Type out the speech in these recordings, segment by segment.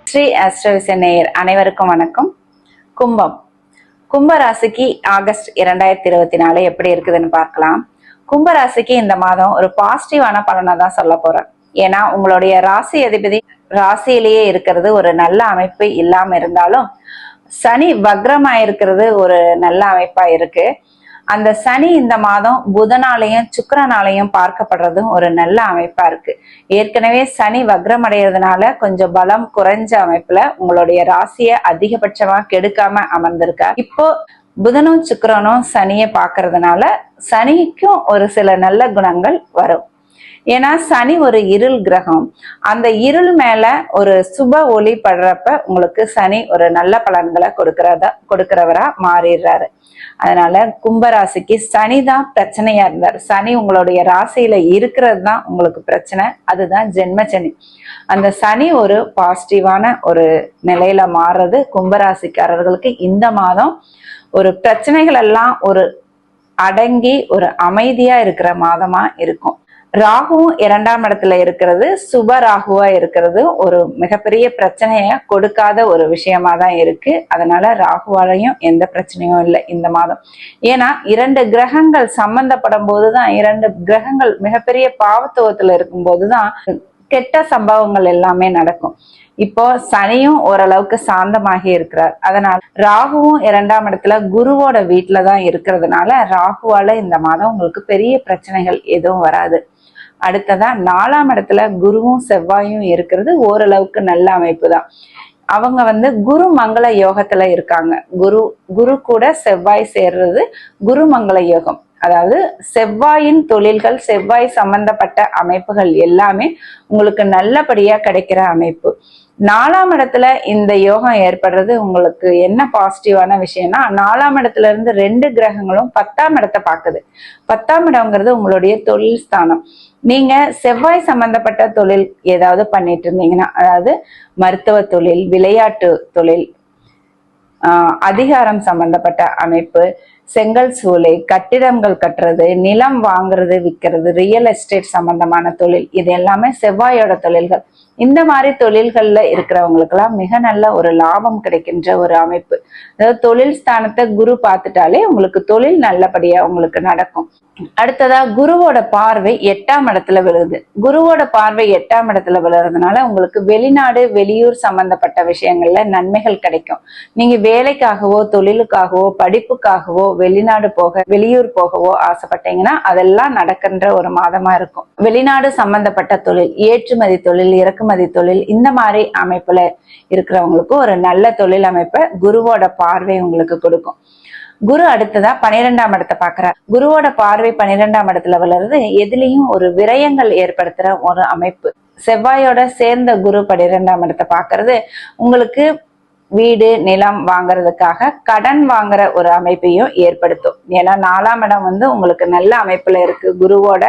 ஸ்ரீ ஆஸ்ட்ரோவிஷன் நேயர் அனைவருக்கும் வணக்கம். கும்பம் கும்பராசிக்கு ஆகஸ்ட் 2024 எப்படி இருக்குதுன்னு பார்க்கலாம். கும்பராசிக்கு இந்த மாதம் ஒரு பாசிட்டிவான பலனை தான் சொல்ல போறேன். ஏன்னா உங்களுடைய ராசி அதிபதி ராசியிலேயே இருக்கிறது ஒரு நல்ல அமைப்பு இல்லாம இருந்தாலும் சனி வக்ரமாயிருக்கிறது ஒரு நல்ல அமைப்பா இருக்கு. அந்த சனி இந்த மாதம் புதனாலையும் சுக்கிரனாலையும் பார்க்கப்படுறதும் ஒரு நல்ல அமைப்பா இருக்கு. ஏற்கனவே சனி வக்ரம் அடைகிறதுனால கொஞ்சம் பலம் குறைஞ்ச அமைப்புல உங்களுடைய ராசியை அதிகபட்சமா கெடுக்காம அமர்ந்திருக்கா. இப்போ புதனும் சுக்கிரனும் சனியை பார்க்கறதுனால சனிக்கும் ஒரு சில நல்ல குணங்கள் வரும். ஏன்னா சனி ஒரு இருள் கிரகம். அந்த இருள் மேல ஒரு சுப ஒளி படுறப்ப உங்களுக்கு சனி ஒரு நல்ல பலன்களை கொடுக்கிறவரா மாறிடுறாரு. அதனால கும்பராசிக்கு சனி தான் பிரச்சனையா இருந்தார். சனி உங்களுடைய ராசியில இருக்கிறது தான் உங்களுக்கு பிரச்சனை. அதுதான் ஜென்ம சனி. அந்த சனி ஒரு பாசிட்டிவான ஒரு நிலையில மாறுறது கும்பராசிக்காரர்களுக்கு இந்த மாதம் ஒரு பிரச்சனைகள் எல்லாம் ஒரு அடங்கி ஒரு அமைதியா இருக்கிற மாதமா இருக்கும். ராகுவும் 2ஆம் இடத்துல இருக்கிறது சுப ராகுவா இருக்கிறது ஒரு மிகப்பெரிய பிரச்சனைய கொடுக்காத ஒரு விஷயமா தான் இருக்கு. அதனால ராகுவாலையும் எந்த பிரச்சனையும் இல்லை இந்த மாதம். ஏன்னா 2 கிரகங்கள் சம்பந்தப்படும் போதுதான், 2 கிரகங்கள் மிகப்பெரிய பாவத்துவத்துல இருக்கும் போதுதான் கெட்ட சம்பவங்கள் எல்லாமே நடக்கும். இப்போ சனியும் ஓரளவுக்கு சாந்தமாகி இருக்கிறார். அதனால ராகுவும் 2ஆம் இடத்துல குருவோட வீட்டுலதான் இருக்கிறதுனால ராகுவால இந்த மாதம் உங்களுக்கு பெரிய பிரச்சனைகள் எதுவும் வராது. அடுத்ததா 4ஆம் இடத்துல குருவும் செவ்வாயும் இருக்கிறது ஓரளவுக்கு நல்ல அமைப்பு தான். அவங்க குரு மங்கள யோகத்துல இருக்காங்க. குரு கூட செவ்வாய் சேர்றது குரு மங்கள யோகம். அதாவது செவ்வாயின் தொழில்கள், செவ்வாய் சம்பந்தப்பட்ட அமைப்புகள் எல்லாமே உங்களுக்கு நல்லபடியா கிடைக்கிற அமைப்பு. 4ஆம் இடத்துல இந்த யோகம் ஏற்படுறது உங்களுக்கு என்ன பாசிட்டிவான விஷயம்னா, 4ஆம் இடத்துல இருந்து 2 கிரகங்களும் 10ஆம் இடத்தை பாக்குது. 10ஆம் இடம்ங்கிறது உங்களுடைய தொழில் ஸ்தானம். நீங்க செவ்வாய் சம்பந்தப்பட்ட தொழில் ஏதாவது பண்ணிட்டு இருந்தீங்கன்னா, அதாவது மருத்துவ தொழில், விளையாட்டு தொழில், அதிகாரம் சம்பந்தப்பட்ட அமைப்பு, செங்கல் சூளை, கட்டிடங்கள் கட்டுறது, நிலம் வாங்குறது விற்கிறது, ரியல் எஸ்டேட் சம்பந்தமான தொழில், இது எல்லாமே செவ்வாயோட தொழில்கள். இந்த மாதிரி தொழில்கள்ல இருக்கிறவங்களுக்கு எல்லாம் மிக நல்ல ஒரு லாபம் கிடைக்கின்ற ஒரு அமைப்பு. அதாவது தொழில் ஸ்தானத்தை குரு பார்த்துட்டாலே உங்களுக்கு தொழில் நல்லபடியா உங்களுக்கு நடக்கும். அடுத்ததா குருவோட பார்வை 8ஆம் இடத்துல விழுகுது. குருவோட பார்வை 8ஆம் இடத்துல விழுறதுனால உங்களுக்கு வெளிநாடு வெளியூர் சம்பந்தப்பட்ட விஷயங்கள்ல நன்மைகள் கிடைக்கும். நீங்க வேலைக்காகவோ தொழிலுக்காகவோ படிப்புக்காகவோ வெளிநாடு போக வெளியூர் போகவோ ஆசைப்பட்டீங்கன்னா அதெல்லாம் நடக்கின்ற ஒரு மாதமா இருக்கும். வெளிநாடு சம்பந்தப்பட்ட தொழில், ஏற்றுமதி தொழில், இறக்குமதி தொழில், இந்த மாதிரி அமைப்புல இருக்கிறவங்களுக்கு ஒரு நல்ல தொழில் அமைப்பை குருவோட பார்வை உங்களுக்கு கொடுக்கும். குரு அடுத்ததா 12ஆம் இடத்தை பாக்குறார். குருவோட பார்வை 12ஆம் இடத்துல வளருது. எதுலயும் ஒரு விரயங்கள் ஏற்படுத்துற ஒரு அமைப்பு. செவ்வாயோட சேர்ந்த குரு 12ஆம் இடத்தை பாக்குறது உங்களுக்கு வீடு நிலம் வாங்குறதுக்காக கடன் வாங்குற ஒரு அமைப்பையும் ஏற்படுத்தும். ஏன்னா 4ஆம் இடம் உங்களுக்கு நல்ல அமைப்புல இருக்கு. குருவோட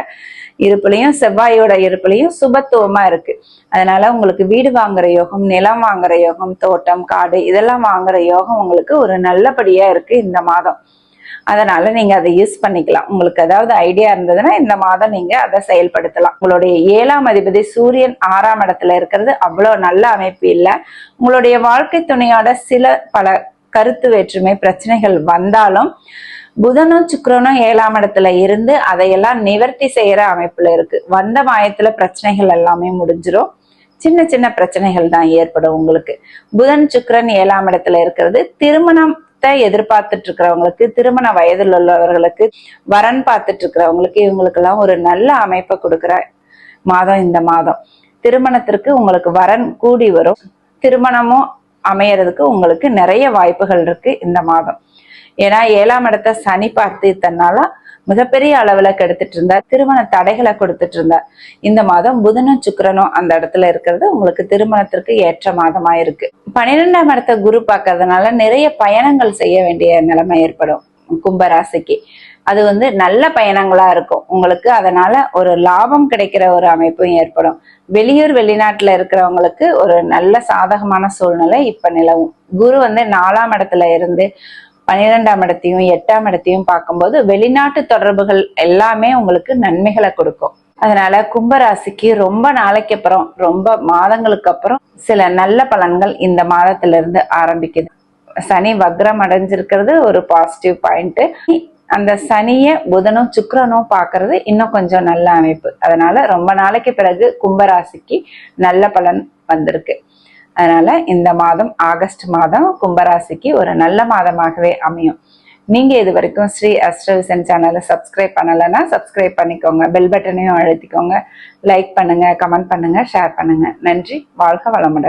இருப்புலையும் செவ்வாயோட இருப்புலையும் சுபத்துவமா இருக்கு. அதனால உங்களுக்கு வீடு வாங்குற யோகம், நிலம் வாங்குற யோகம், தோட்டம் காடு இதெல்லாம் வாங்குற யோகம் உங்களுக்கு ஒரு நல்லபடியா இருக்கு இந்த மாதம். அதனால நீங்க அதை யூஸ் பண்ணிக்கலாம். உங்களுக்கு ஏதாவது ஐடியா இருந்ததுன்னா இந்த மாதம் நீங்க அதை செயல்படுத்தலாம். உங்களுடைய 7ஆம் அதிபதி சூரியன் 6ஆம் இடத்துல இருக்கிறது அவ்வளவு நல்ல அமைப்பு இல்லை. உங்களுடைய வாழ்க்கை துணையோட சில பல கருத்து வேற்றுமை பிரச்சனைகள் வந்தாலும் புதனும் சுக்கிரனும் 7ஆம் இடத்துல இருந்து அதையெல்லாம் நிவர்த்தி செய்யற அமைப்புல இருக்கு. வந்த மாயத்துல பிரச்சனைகள் எல்லாமே முடிஞ்சிரும். சின்ன சின்ன பிரச்சனைகள் தான் ஏற்படும் உங்களுக்கு. புதன் சுக்கிரன் 7ஆம் இடத்துல இருக்கிறது திருமணத்தை எதிர்பார்த்துட்டு இருக்கிறவங்களுக்கு, திருமண வயதில் உள்ளவர்களுக்கு, வரன் பார்த்துட்டு இருக்கிறவங்களுக்கு, இவங்களுக்கு எல்லாம் ஒரு நல்ல அமைப்பை கொடுக்குற மாதம் இந்த மாதம். திருமணத்திற்கு உங்களுக்கு வரன் கூடி வரும். திருமணமும் அமையறதுக்கு உங்களுக்கு நிறைய வாய்ப்புகள் இருக்கு இந்த மாதம். ஏன்னா 7ஆம் இடத்தை சனி பார்த்து இத்தனால மிகப்பெரிய அளவுல கெடுத்துட்டு இருந்தார். திருமண தடைகளை கொடுத்துட்டு இருந்தார். இந்த மாதம் புதனும் சுக்கிரனும் அந்த இடத்துல இருக்கிறது உங்களுக்கு திருமணத்திற்கு ஏற்ற மாதமா இருக்கு. 12ஆம் இடத்தை குரு பார்க்கறதுனால நிறைய பயணங்கள் செய்ய வேண்டிய நிலைமை ஏற்படும் கும்பராசிக்கு. அது நல்ல பயணங்களா இருக்கும் உங்களுக்கு. அதனால ஒரு லாபம் கிடைக்கிற ஒரு அமைப்பும் ஏற்படும். வெளியூர் வெளிநாட்டுல இருக்கிறவங்களுக்கு ஒரு நல்ல சாதகமான சூழ்நிலை இப்ப நிலவும். குரு 4ஆம் இடத்துல இருந்து 12ஆம் இடத்தையும் 8ஆம் இடத்தையும் பார்க்கும்போது வெளிநாட்டு தொடர்புகள் எல்லாமே உங்களுக்கு நன்மைகளை கொடுக்கும். அதனால கும்பராசிக்கு ரொம்ப நாளைக்கு அப்புறம், ரொம்ப மாதங்களுக்கு அப்புறம் சில நல்ல பலன்கள் இந்த மாதத்துல இருந்து ஆரம்பிக்குது. சனி வக்ரம் அடைஞ்சிருக்கிறது ஒரு பாசிட்டிவ் பாயிண்ட். அந்த சனிய புதனும் சுக்கிரனும் பாக்குறது இன்னும் கொஞ்சம் நல்ல அமைப்பு. அதனால ரொம்ப நாளைக்கு பிறகு கும்பராசிக்கு நல்ல பலன் வந்திருக்கு. அதனால இந்த மாதம் ஆகஸ்ட் மாதம் கும்பராசிக்கு ஒரு நல்ல மாதமாகவே அமையும். நீங்க இது வரைக்கும் ஸ்ரீ அஸ்ட்ரோவிஷன் சேனலை சப்ஸ்கிரைப் பண்ணலைன்னா சப்ஸ்கிரைப் பண்ணிக்கோங்க, பெல் பட்டனையும் அழுத்திக்கோங்க, லைக் பண்ணுங்க, கமெண்ட் பண்ணுங்க, ஷேர் பண்ணுங்க. நன்றி. வாழ்க வளமுடன்.